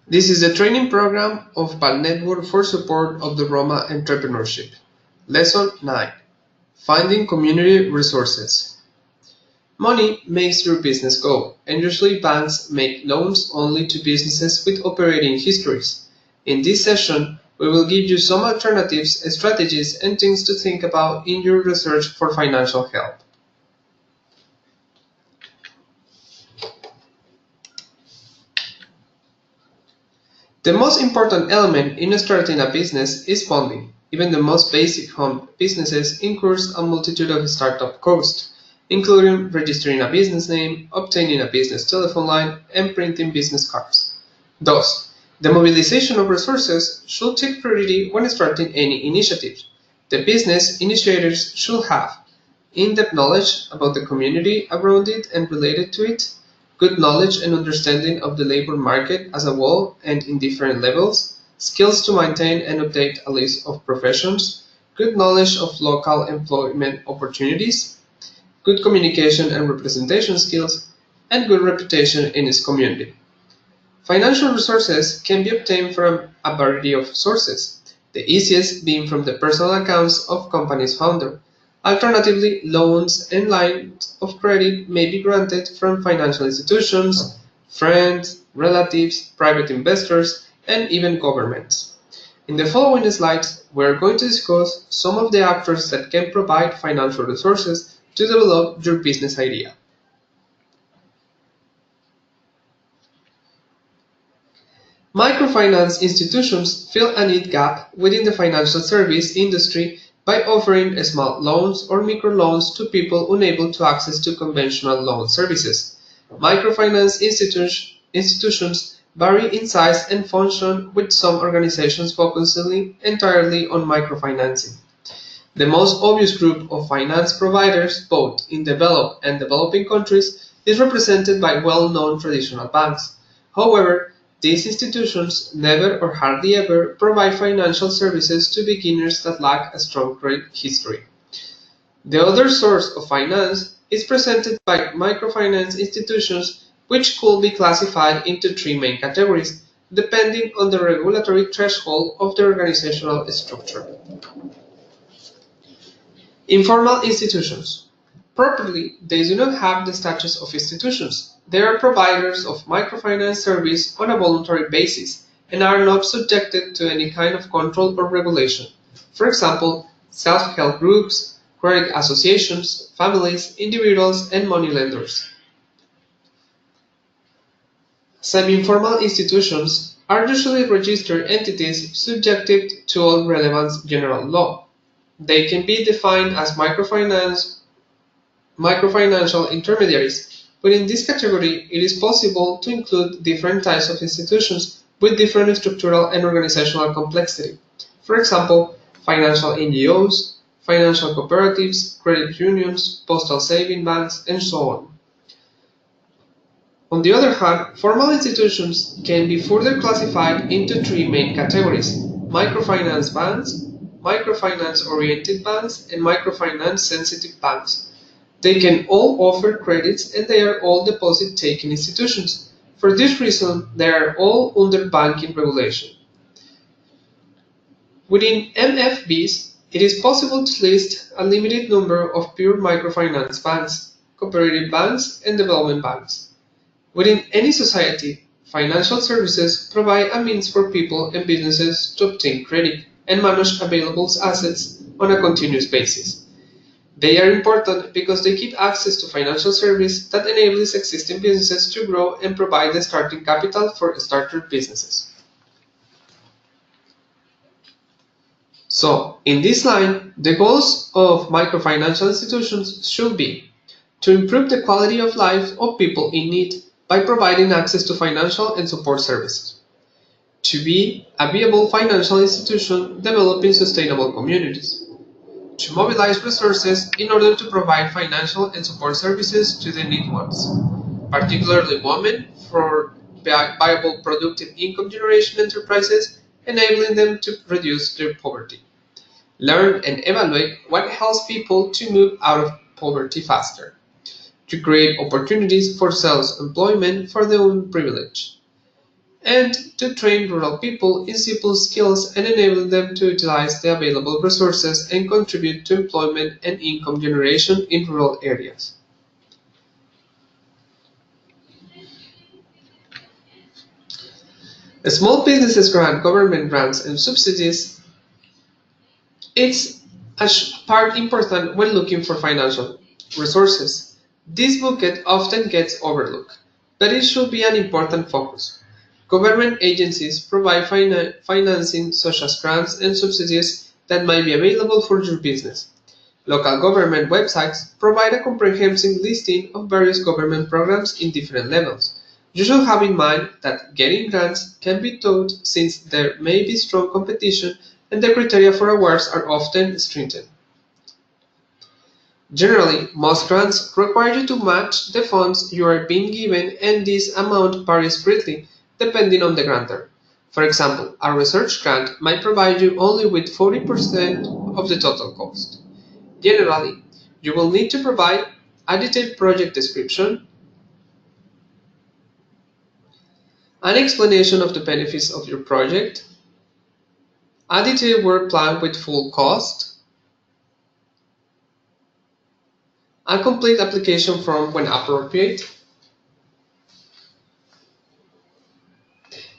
This is the training program of PAL Network for support of the Roma entrepreneurship. Lesson 9. Finding community resources. Money makes your business go, and usually banks make loans only to businesses with operating histories. In this session, we will give you some alternatives, strategies, and things to think about in your research for financial help. The most important element in starting a business is funding. Even the most basic home businesses incurs a multitude of startup costs, including registering a business name, obtaining a business telephone line, and printing business cards. Thus, the mobilization of resources should take priority when starting any initiative. The business initiators should have in-depth knowledge about the community around it and related to it, good knowledge and understanding of the labor market as a whole and in different levels, skills to maintain and update a list of professions, good knowledge of local employment opportunities, good communication and representation skills, and good reputation in its community. Financial resources can be obtained from a variety of sources, the easiest being from the personal accounts of company's founder. Alternatively, loans and lines of credit may be granted from financial institutions, friends, relatives, private investors, and even governments. In the following slides, we are going to discuss some of the actors that can provide financial resources to develop your business idea. Microfinance institutions fill a need gap within the financial service industry by offering small loans or microloans to people unable to access to conventional loan services. Microfinance institutions vary in size and function, with some organizations focusing entirely on microfinancing. The most obvious group of finance providers, both in developed and developing countries, is represented by well-known traditional banks. However, these institutions never or hardly ever provide financial services to beginners that lack a strong credit history. The other source of finance is presented by microfinance institutions, which could be classified into three main categories, depending on the regulatory threshold of the organizational structure. Informal institutions. Properly, they do not have the status of institutions. They are providers of microfinance service on a voluntary basis and are not subjected to any kind of control or regulation. For example, self-help groups, credit associations, families, individuals, and money lenders. Semi-informal institutions are usually registered entities subjected to all relevant general law. They can be defined as microfinancial intermediaries, but in this category it is possible to include different types of institutions with different structural and organizational complexity. For example, financial NGOs, financial cooperatives, credit unions, postal saving banks, and so on. On the other hand, formal institutions can be further classified into three main categories: microfinance banks, microfinance-oriented banks, and microfinance-sensitive banks. They can all offer credits and they are all deposit-taking institutions. For this reason, they are all under banking regulation. Within MFBs, it is possible to list a limited number of pure microfinance banks, cooperative banks, and development banks. Within any society, financial services provide a means for people and businesses to obtain credit and manage available assets on a continuous basis. They are important because they give access to financial service that enables existing businesses to grow and provide the starting capital for starter businesses. So, in this line, the goals of microfinancial institutions should be to improve the quality of life of people in need by providing access to financial and support services, to be a viable financial institution developing sustainable communities, to mobilize resources in order to provide financial and support services to the needy ones, particularly women, for viable productive income generation enterprises, enabling them to reduce their poverty. Learn and evaluate what helps people to move out of poverty faster, to create opportunities for self-employment for the unprivileged, and to train rural people in simple skills and enable them to utilize the available resources and contribute to employment and income generation in rural areas. Small businesses grant government grants and subsidies. It's a part important when looking for financial resources. This bucket often gets overlooked, but it should be an important focus. Government agencies provide financing such as grants and subsidies that might be available for your business. Local government websites provide a comprehensive listing of various government programs in different levels. You should have in mind that getting grants can be tough since there may be strong competition and the criteria for awards are often stringent. Generally, most grants require you to match the funds you are being given, and this amount varies greatly depending on the grantor. For example, a research grant might provide you only with 40% of the total cost. Generally, you will need to provide a detailed project description, an explanation of the benefits of your project, a detailed work plan with full cost, a complete application form when appropriate.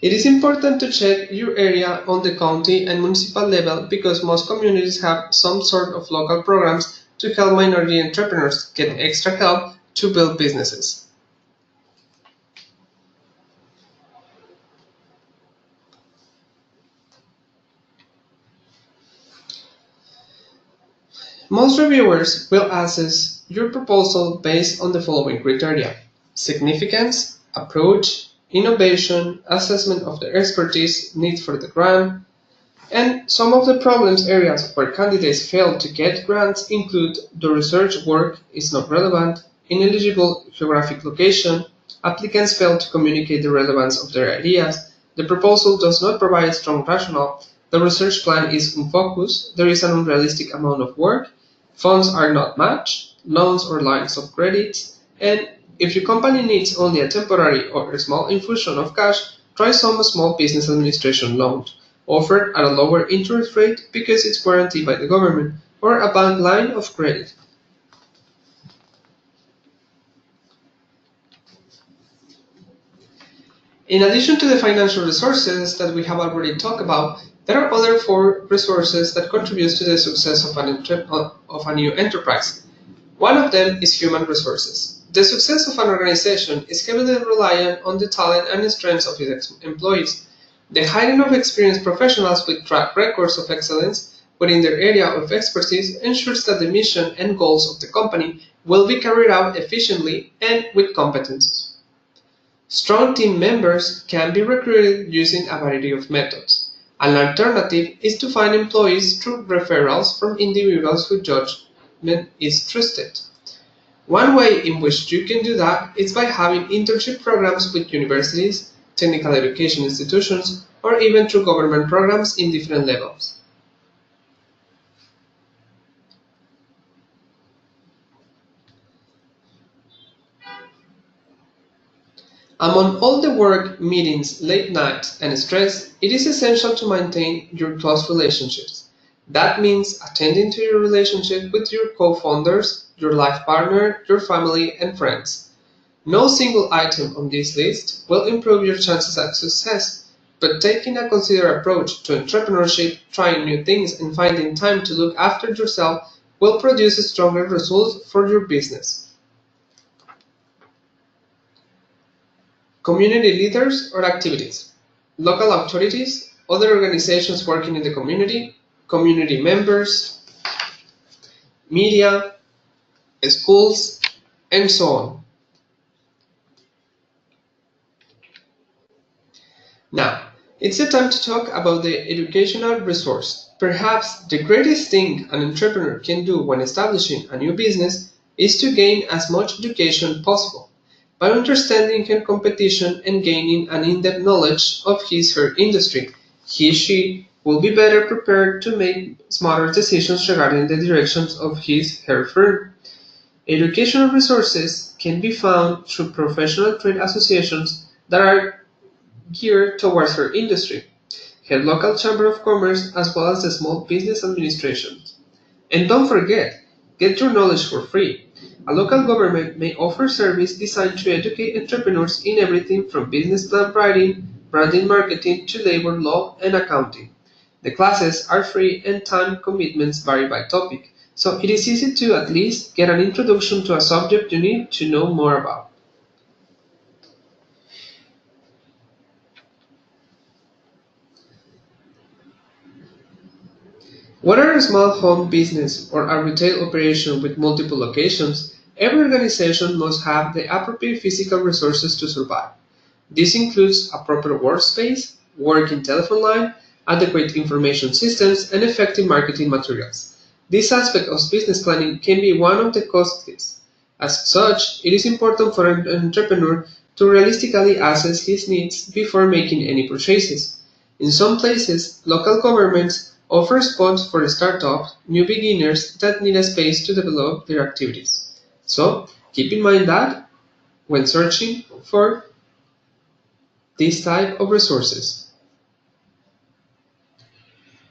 It is important to check your area on the county and municipal level because most communities have some sort of local programs to help minority entrepreneurs get extra help to build businesses. Most reviewers will assess your proposal based on the following criteria: significance, approach, innovation, assessment of the expertise need for the grant, and some of the problems areas where candidates fail to get grants include the research work is not relevant, ineligible geographic location, applicants fail to communicate the relevance of their ideas, the proposal does not provide strong rationale, the research plan is unfocused, there is an unrealistic amount of work, funds are not matched, loans or lines of credit, and if your company needs only a temporary or a small infusion of cash, try some small business administration loan offered at a lower interest rate because it's guaranteed by the government, or a bank line of credit. In addition to the financial resources that we have already talked about, there are other four resources that contribute to the success of a new enterprise. One of them is human resources. The success of an organization is heavily reliant on the talent and strengths of its employees. The hiring of experienced professionals with track records of excellence within their area of expertise ensures that the mission and goals of the company will be carried out efficiently and with competences. Strong team members can be recruited using a variety of methods. An alternative is to find employees through referrals from individuals whose judgment is trusted. One way in which you can do that is by having internship programs with universities, technical education institutions, or even through government programs in different levels. Among all the work, meetings, late nights, and stress, it is essential to maintain your close relationships. That means attending to your relationship with your co-founders, your life partner, your family, and friends. No single item on this list will improve your chances at success, but taking a considered approach to entrepreneurship, trying new things, and finding time to look after yourself will produce stronger results for your business. Community leaders or activities. Local authorities, other organizations working in the community, community members, media, schools, and so on. Now, it's the time to talk about the educational resource. Perhaps the greatest thing an entrepreneur can do when establishing a new business is to gain as much education possible. By understanding her competition and gaining an in-depth knowledge of his/her industry, he/she will be better prepared to make smarter decisions regarding the directions of his/her firm. Educational resources can be found through professional trade associations that are geared towards her industry, her local chamber of commerce, as well as the small business administration. And don't forget, get your knowledge for free. A local government may offer service designed to educate entrepreneurs in everything from business plan writing, branding marketing, to labor law and accounting. The classes are free and time commitments vary by topic, so it is easy to at least get an introduction to a subject you need to know more about. Whether a small home business or a retail operation with multiple locations, every organization must have the appropriate physical resources to survive. This includes a proper workspace, working telephone line, adequate information systems, and effective marketing materials. This aspect of business planning can be one of the costliest. As such, it is important for an entrepreneur to realistically assess his needs before making any purchases. In some places, local governments offer funds for startups, new beginners that need a space to develop their activities. So, keep in mind that when searching for this type of resources.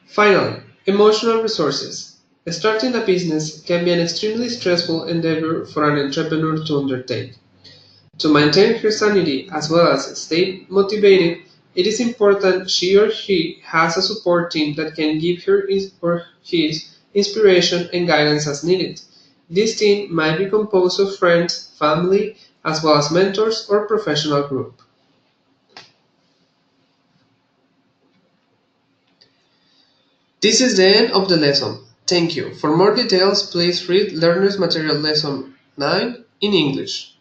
Finally, emotional resources. Starting a business can be an extremely stressful endeavor for an entrepreneur to undertake. To maintain her sanity as well as stay motivated, it is important she or he has a support team that can give her or his inspiration and guidance as needed. This team might be composed of friends, family, as well as mentors or professional group. This is the end of the lesson. Thank you. For more details, please read Learner's Material Lesson 9 in English.